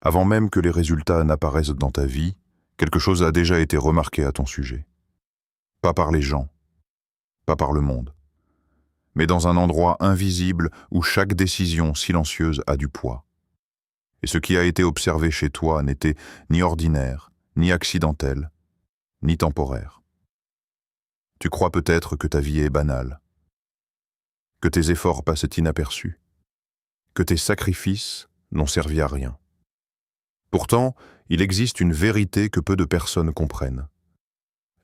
Avant même que les résultats n'apparaissent dans ta vie, quelque chose a déjà été remarqué à ton sujet. Pas par les gens, pas par le monde, mais dans un endroit invisible où chaque décision silencieuse a du poids. Et ce qui a été observé chez toi n'était ni ordinaire, ni accidentel, ni temporaire. Tu crois peut-être que ta vie est banale, que tes efforts passent inaperçus, que tes sacrifices n'ont servi à rien. Pourtant, il existe une vérité que peu de personnes comprennent.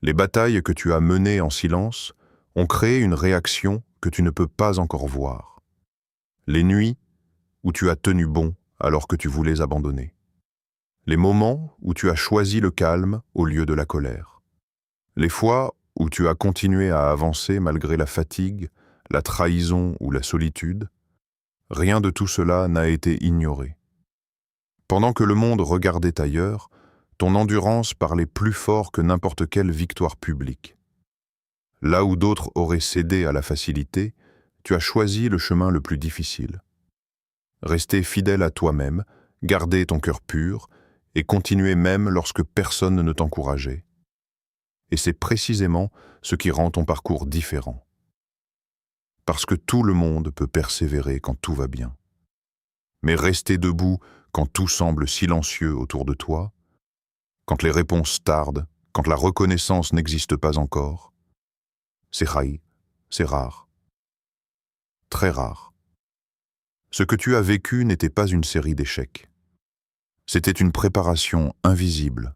Les batailles que tu as menées en silence ont créé une réaction que tu ne peux pas encore voir. Les nuits où tu as tenu bon alors que tu voulais abandonner. Les moments où tu as choisi le calme au lieu de la colère. Les fois où tu as continué à avancer malgré la fatigue, la trahison ou la solitude. Rien de tout cela n'a été ignoré. Pendant que le monde regardait ailleurs, ton endurance parlait plus fort que n'importe quelle victoire publique. Là où d'autres auraient cédé à la facilité, tu as choisi le chemin le plus difficile. Rester fidèle à toi-même, garder ton cœur pur et continuer même lorsque personne ne t'encourageait. Et c'est précisément ce qui rend ton parcours différent. Parce que tout le monde peut persévérer quand tout va bien. Mais rester debout quand tout semble silencieux autour de toi, quand les réponses tardent, quand la reconnaissance n'existe pas encore, c'est rare, très rare. Ce que tu as vécu n'était pas une série d'échecs. C'était une préparation invisible.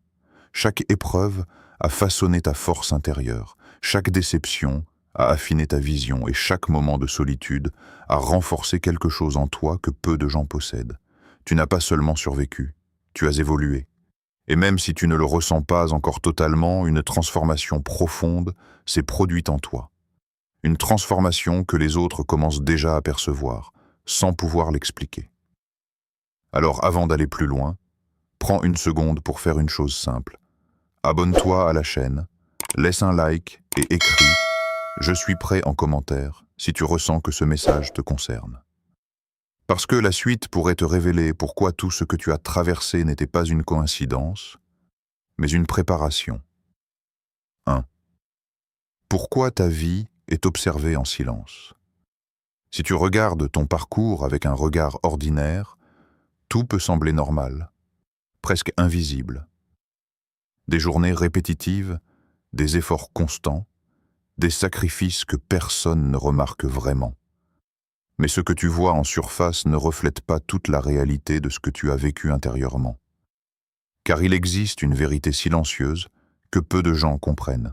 Chaque épreuve a façonné ta force intérieure, chaque déception a affiné ta vision et chaque moment de solitude a renforcé quelque chose en toi que peu de gens possèdent. Tu n'as pas seulement survécu, tu as évolué. Et même si tu ne le ressens pas encore totalement, une transformation profonde s'est produite en toi. Une transformation que les autres commencent déjà à percevoir, sans pouvoir l'expliquer. Alors avant d'aller plus loin, prends une seconde pour faire une chose simple. Abonne-toi à la chaîne, laisse un like et écris « Je suis prêt » en commentaire si tu ressens que ce message te concerne. Parce que la suite pourrait te révéler pourquoi tout ce que tu as traversé n'était pas une coïncidence, mais une préparation. 1. Pourquoi ta vie est observée en silence? Si tu regardes ton parcours avec un regard ordinaire, tout peut sembler normal, presque invisible. Des journées répétitives, des efforts constants, des sacrifices que personne ne remarque vraiment. Mais ce que tu vois en surface ne reflète pas toute la réalité de ce que tu as vécu intérieurement. Car il existe une vérité silencieuse que peu de gens comprennent.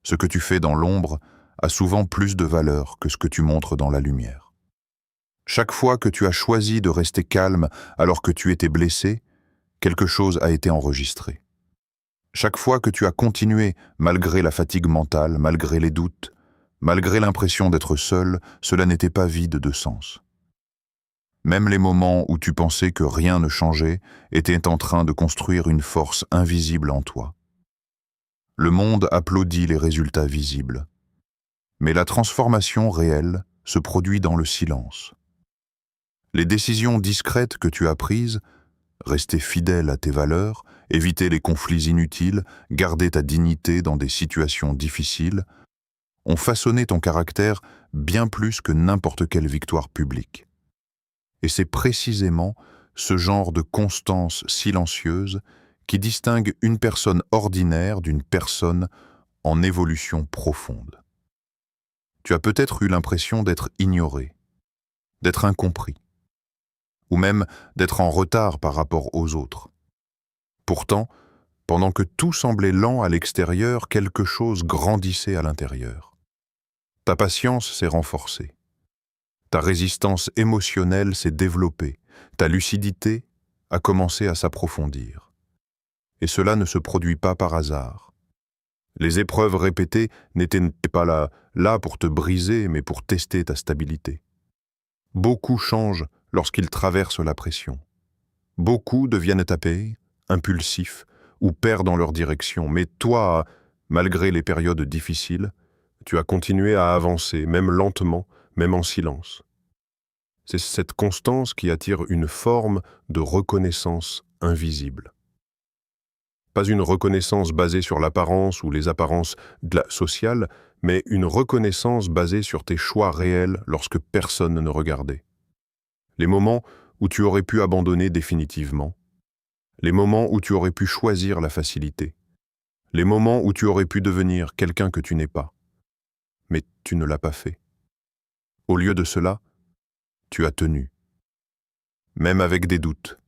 Ce que tu fais dans l'ombre a souvent plus de valeur que ce que tu montres dans la lumière. Chaque fois que tu as choisi de rester calme alors que tu étais blessé, quelque chose a été enregistré. Chaque fois que tu as continué malgré la fatigue mentale, malgré les doutes, malgré l'impression d'être seul, cela n'était pas vide de sens. Même les moments où tu pensais que rien ne changeait étaient en train de construire une force invisible en toi. Le monde applaudit les résultats visibles. Mais la transformation réelle se produit dans le silence. Les décisions discrètes que tu as prises, rester fidèle à tes valeurs, éviter les conflits inutiles, garder ta dignité dans des situations difficiles, ont façonné ton caractère bien plus que n'importe quelle victoire publique. Et c'est précisément ce genre de constance silencieuse qui distingue une personne ordinaire d'une personne en évolution profonde. Tu as peut-être eu l'impression d'être ignoré, d'être incompris, ou même d'être en retard par rapport aux autres. Pourtant, pendant que tout semblait lent à l'extérieur, quelque chose grandissait à l'intérieur. Ta patience s'est renforcée. Ta résistance émotionnelle s'est développée. Ta lucidité a commencé à s'approfondir. Et cela ne se produit pas par hasard. Les épreuves répétées n'étaient pas là pour te briser, mais pour tester ta stabilité. Beaucoup changent lorsqu'ils traversent la pression. Beaucoup deviennent tapés, impulsifs, ou perdent leur direction. Mais toi, malgré les périodes difficiles, tu as continué à avancer, même lentement, même en silence. C'est cette constance qui attire une forme de reconnaissance invisible. Pas une reconnaissance basée sur l'apparence ou les apparences sociales, mais une reconnaissance basée sur tes choix réels lorsque personne ne regardait. Les moments où tu aurais pu abandonner définitivement. Les moments où tu aurais pu choisir la facilité. Les moments où tu aurais pu devenir quelqu'un que tu n'es pas. Mais tu ne l'as pas fait. Au lieu de cela, tu as tenu. Même avec des doutes.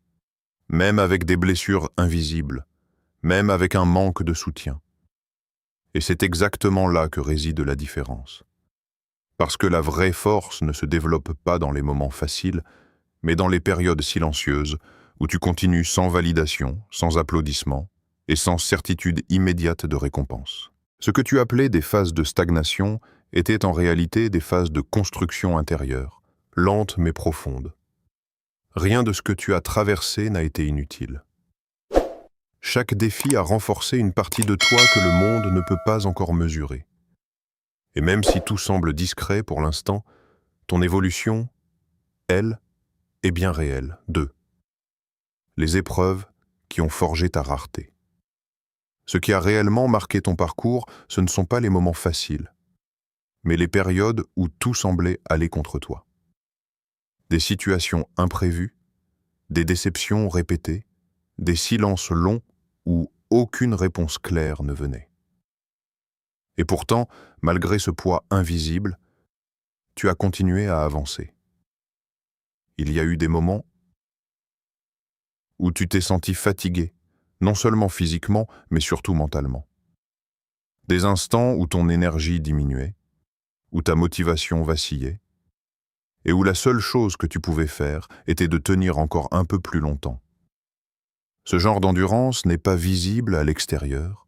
Même avec des blessures invisibles. Même avec un manque de soutien. Et c'est exactement là que réside la différence. Parce que la vraie force ne se développe pas dans les moments faciles, mais dans les périodes silencieuses où tu continues sans validation, sans applaudissement et sans certitude immédiate de récompense. Ce que tu appelais des phases de stagnation étaient en réalité des phases de construction intérieure, lentes mais profondes. Rien de ce que tu as traversé n'a été inutile. Chaque défi a renforcé une partie de toi que le monde ne peut pas encore mesurer. Et même si tout semble discret pour l'instant, ton évolution, elle, est bien réelle. 2. Les épreuves qui ont forgé ta rareté. Ce qui a réellement marqué ton parcours, ce ne sont pas les moments faciles, mais les périodes où tout semblait aller contre toi. Des situations imprévues, des déceptions répétées, des silences longs où aucune réponse claire ne venait. Et pourtant, malgré ce poids invisible, tu as continué à avancer. Il y a eu des moments où tu t'es senti fatigué, non seulement physiquement, mais surtout mentalement. Des instants où ton énergie diminuait, où ta motivation vacillait, et où la seule chose que tu pouvais faire était de tenir encore un peu plus longtemps. Ce genre d'endurance n'est pas visible à l'extérieur,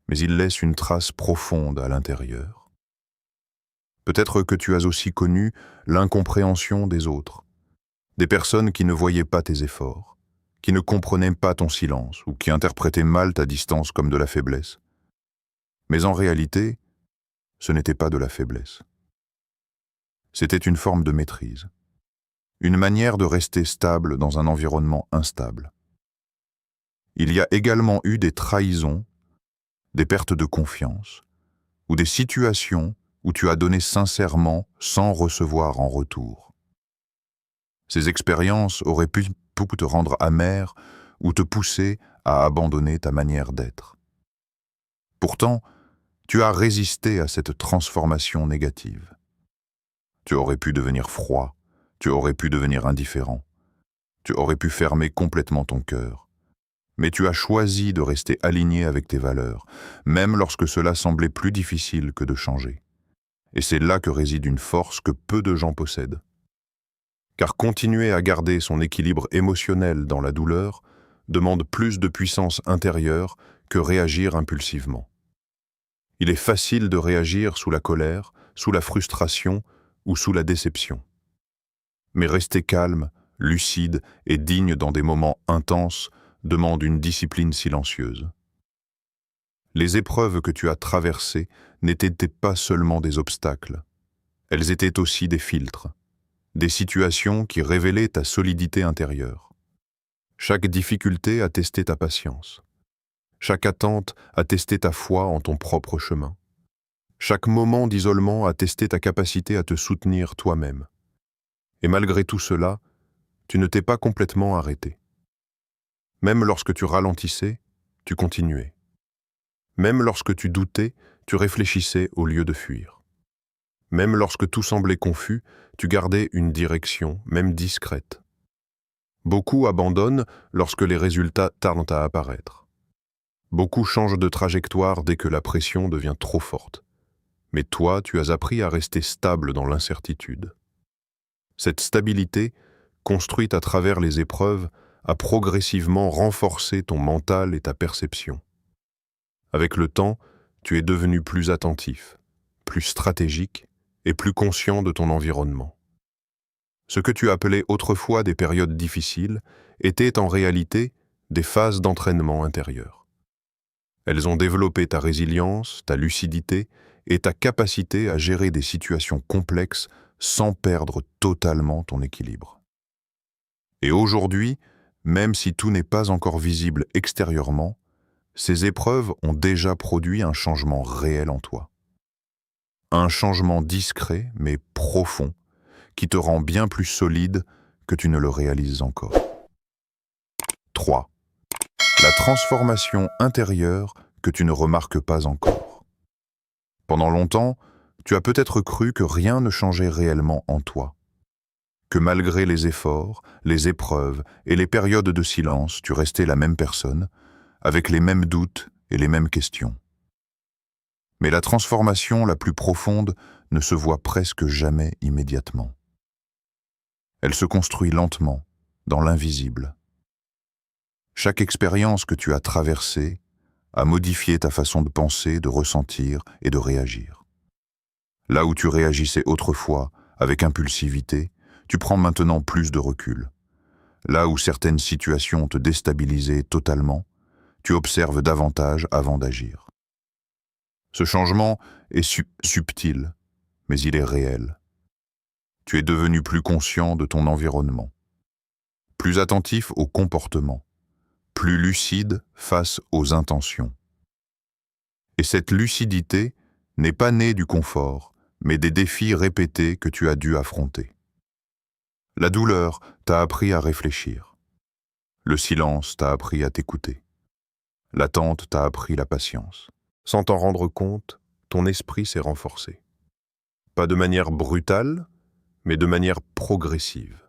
mais il laisse une trace profonde à l'intérieur. Peut-être que tu as aussi connu l'incompréhension des autres, des personnes qui ne voyaient pas tes efforts, qui ne comprenaient pas ton silence ou qui interprétaient mal ta distance comme de la faiblesse. Mais en réalité, ce n'était pas de la faiblesse. C'était une forme de maîtrise, une manière de rester stable dans un environnement instable. Il y a également eu des trahisons, des pertes de confiance, ou des situations où tu as donné sincèrement sans recevoir en retour. Ces expériences auraient pu te rendre amer ou te pousser à abandonner ta manière d'être. Pourtant, tu as résisté à cette transformation négative. Tu aurais pu devenir froid, tu aurais pu devenir indifférent, tu aurais pu fermer complètement ton cœur. Mais tu as choisi de rester aligné avec tes valeurs, même lorsque cela semblait plus difficile que de changer. Et c'est là que réside une force que peu de gens possèdent. Car continuer à garder son équilibre émotionnel dans la douleur demande plus de puissance intérieure que réagir impulsivement. Il est facile de réagir sous la colère, sous la frustration ou sous la déception. Mais rester calme, lucide et digne dans des moments intenses demande une discipline silencieuse. Les épreuves que tu as traversées n'étaient pas seulement des obstacles, elles étaient aussi des filtres, des situations qui révélaient ta solidité intérieure. Chaque difficulté a testé ta patience. Chaque attente a testé ta foi en ton propre chemin. Chaque moment d'isolement a testé ta capacité à te soutenir toi-même. Et malgré tout cela, tu ne t'es pas complètement arrêté. Même lorsque tu ralentissais, tu continuais. Même lorsque tu doutais, tu réfléchissais au lieu de fuir. Même lorsque tout semblait confus, tu gardais une direction, même discrète. Beaucoup abandonnent lorsque les résultats tardent à apparaître. Beaucoup changent de trajectoire dès que la pression devient trop forte. Mais toi, tu as appris à rester stable dans l'incertitude. Cette stabilité, construite à travers les épreuves, a progressivement renforcé ton mental et ta perception. Avec le temps, tu es devenu plus attentif, plus stratégique et plus conscient de ton environnement. Ce que tu appelais autrefois des périodes difficiles étaient en réalité des phases d'entraînement intérieur. Elles ont développé ta résilience, ta lucidité et ta capacité à gérer des situations complexes sans perdre totalement ton équilibre. Et aujourd'hui, même si tout n'est pas encore visible extérieurement, ces épreuves ont déjà produit un changement réel en toi. Un changement discret mais profond qui te rend bien plus solide que tu ne le réalises encore. 3. La transformation intérieure que tu ne remarques pas encore. Pendant longtemps, tu as peut-être cru que rien ne changeait réellement en toi, que malgré les efforts, les épreuves et les périodes de silence, tu restais la même personne, avec les mêmes doutes et les mêmes questions. Mais la transformation la plus profonde ne se voit presque jamais immédiatement. Elle se construit lentement, dans l'invisible. Chaque expérience que tu as traversée a modifié ta façon de penser, de ressentir et de réagir. Là où tu réagissais autrefois avec impulsivité, tu prends maintenant plus de recul. Là où certaines situations te déstabilisaient totalement, tu observes davantage avant d'agir. Ce changement est subtil, mais il est réel. Tu es devenu plus conscient de ton environnement, plus attentif aux comportements, plus lucide face aux intentions. Et cette lucidité n'est pas née du confort, mais des défis répétés que tu as dû affronter. La douleur t'a appris à réfléchir. Le silence t'a appris à t'écouter. L'attente t'a appris la patience. Sans t'en rendre compte, ton esprit s'est renforcé. Pas de manière brutale, mais de manière progressive.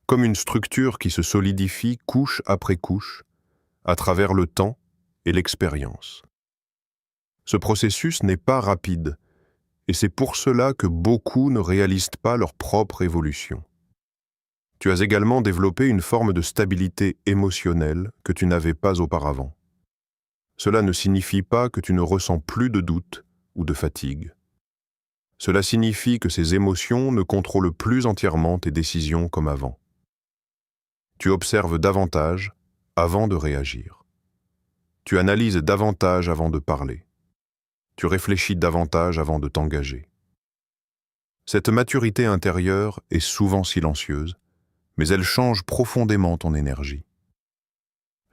Comme une structure qui se solidifie couche après couche, à travers le temps et l'expérience. Ce processus n'est pas rapide, et c'est pour cela que beaucoup ne réalisent pas leur propre évolution. Tu as également développé une forme de stabilité émotionnelle que tu n'avais pas auparavant. Cela ne signifie pas que tu ne ressens plus de doute ou de fatigue. Cela signifie que ces émotions ne contrôlent plus entièrement tes décisions comme avant. Tu observes davantage avant de réagir. Tu analyses davantage avant de parler. Tu réfléchis davantage avant de t'engager. Cette maturité intérieure est souvent silencieuse, mais elle change profondément ton énergie.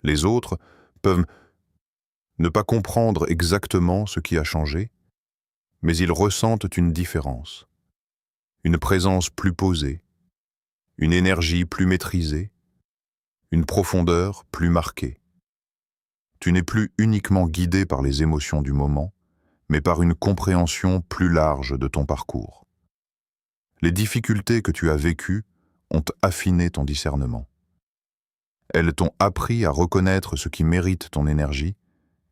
Les autres peuvent ne pas comprendre exactement ce qui a changé, mais ils ressentent une différence, une présence plus posée, une énergie plus maîtrisée, une profondeur plus marquée. Tu n'es plus uniquement guidé par les émotions du moment, mais par une compréhension plus large de ton parcours. Les difficultés que tu as vécues ont affiné ton discernement. Elles t'ont appris à reconnaître ce qui mérite ton énergie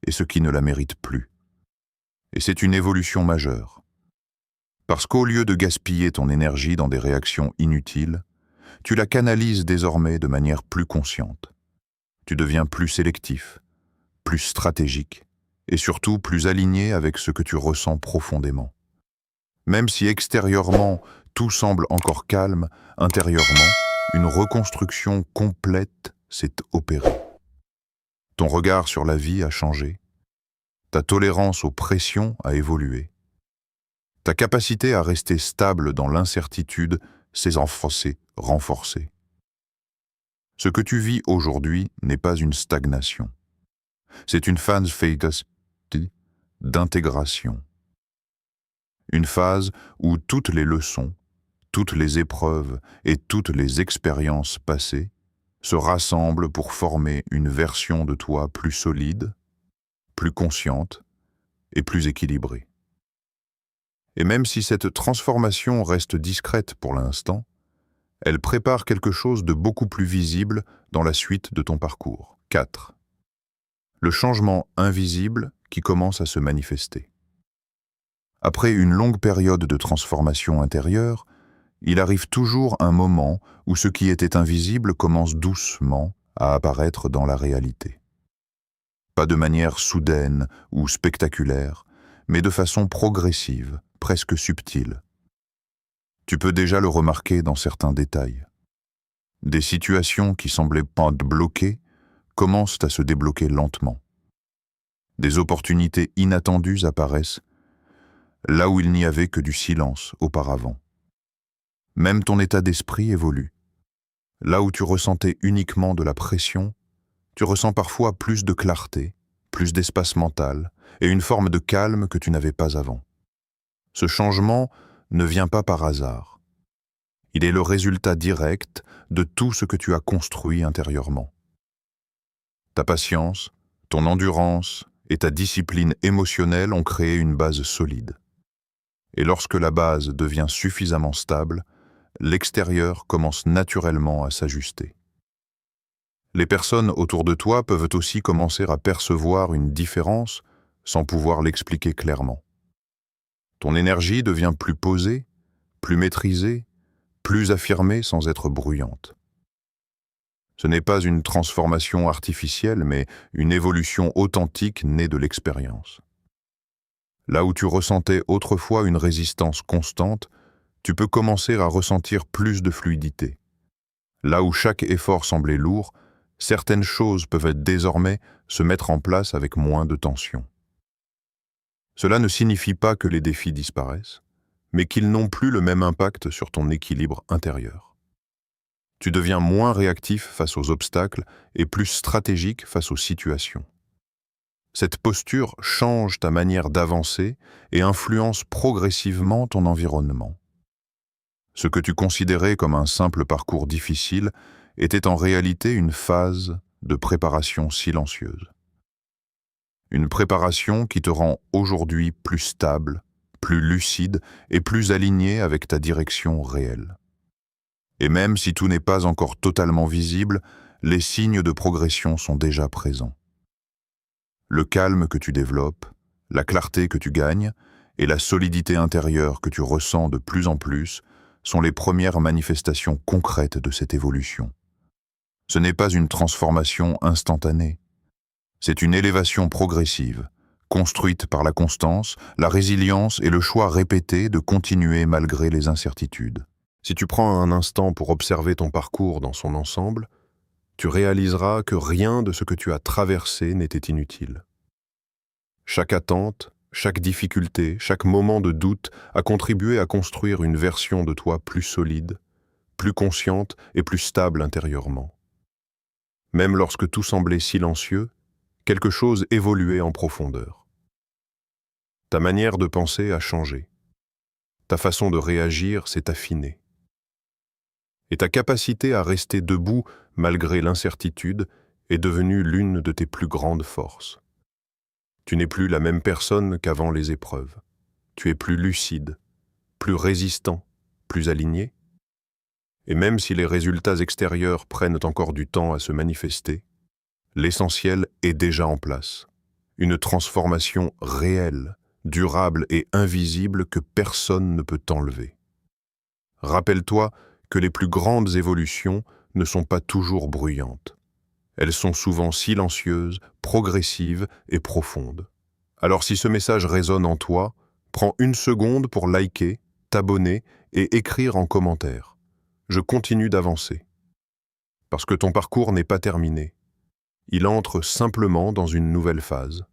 et ce qui ne la mérite plus. Et c'est une évolution majeure. Parce qu'au lieu de gaspiller ton énergie dans des réactions inutiles, tu la canalises désormais de manière plus consciente. Tu deviens plus sélectif, plus stratégique, et surtout plus aligné avec ce que tu ressens profondément. Même si extérieurement tout semble encore calme, intérieurement, une reconstruction complète s'est opérée. Ton regard sur la vie a changé, ta tolérance aux pressions a évolué, ta capacité à rester stable dans l'incertitude s'est renforcée. Ce que tu vis aujourd'hui n'est pas une stagnation, c'est une phase d'intégration. Une phase où toutes les leçons, toutes les épreuves et toutes les expériences passées se rassemblent pour former une version de toi plus solide, plus consciente et plus équilibrée. Et même si cette transformation reste discrète pour l'instant, elle prépare quelque chose de beaucoup plus visible dans la suite de ton parcours. 4. Le changement invisible qui commence à se manifester. Après une longue période de transformation intérieure, il arrive toujours un moment où ce qui était invisible commence doucement à apparaître dans la réalité. Pas de manière soudaine ou spectaculaire, mais de façon progressive, presque subtile. Tu peux déjà le remarquer dans certains détails. Des situations qui semblaient pas bloquées commencent à se débloquer lentement. Des opportunités inattendues apparaissent là où il n'y avait que du silence auparavant. Même ton état d'esprit évolue. Là où tu ressentais uniquement de la pression, tu ressens parfois plus de clarté, plus d'espace mental et une forme de calme que tu n'avais pas avant. Ce changement ne vient pas par hasard. Il est le résultat direct de tout ce que tu as construit intérieurement. Ta patience, ton endurance et ta discipline émotionnelle ont créé une base solide. Et lorsque la base devient suffisamment stable, l'extérieur commence naturellement à s'ajuster. Les personnes autour de toi peuvent aussi commencer à percevoir une différence sans pouvoir l'expliquer clairement. Ton énergie devient plus posée, plus maîtrisée, plus affirmée sans être bruyante. Ce n'est pas une transformation artificielle, mais une évolution authentique née de l'expérience. Là où tu ressentais autrefois une résistance constante, tu peux commencer à ressentir plus de fluidité. Là où chaque effort semblait lourd, certaines choses peuvent désormais se mettre en place avec moins de tension. Cela ne signifie pas que les défis disparaissent, mais qu'ils n'ont plus le même impact sur ton équilibre intérieur. Tu deviens moins réactif face aux obstacles et plus stratégique face aux situations. Cette posture change ta manière d'avancer et influence progressivement ton environnement. Ce que tu considérais comme un simple parcours difficile était en réalité une phase de préparation silencieuse. Une préparation qui te rend aujourd'hui plus stable, plus lucide et plus aligné avec ta direction réelle. Et même si tout n'est pas encore totalement visible, les signes de progression sont déjà présents. Le calme que tu développes, la clarté que tu gagnes et la solidité intérieure que tu ressens de plus en plus sont les premières manifestations concrètes de cette évolution. Ce n'est pas une transformation instantanée. C'est une élévation progressive, construite par la constance, la résilience et le choix répété de continuer malgré les incertitudes. Si tu prends un instant pour observer ton parcours dans son ensemble, tu réaliseras que rien de ce que tu as traversé n'était inutile. Chaque attente, chaque difficulté, chaque moment de doute a contribué à construire une version de toi plus solide, plus consciente et plus stable intérieurement. Même lorsque tout semblait silencieux, quelque chose évoluait en profondeur. Ta manière de penser a changé. Ta façon de réagir s'est affinée. Et ta capacité à rester debout malgré l'incertitude est devenue l'une de tes plus grandes forces. Tu n'es plus la même personne qu'avant les épreuves. Tu es plus lucide, plus résistant, plus aligné. Et même si les résultats extérieurs prennent encore du temps à se manifester, l'essentiel est déjà en place. Une transformation réelle, durable et invisible que personne ne peut t'enlever. Rappelle-toi que les plus grandes évolutions ne sont pas toujours bruyantes. Elles sont souvent silencieuses, progressives et profondes. Alors si ce message résonne en toi, prends une seconde pour liker, t'abonner et écrire en commentaire. Je continue d'avancer. Parce que ton parcours n'est pas terminé. Il entre simplement dans une nouvelle phase.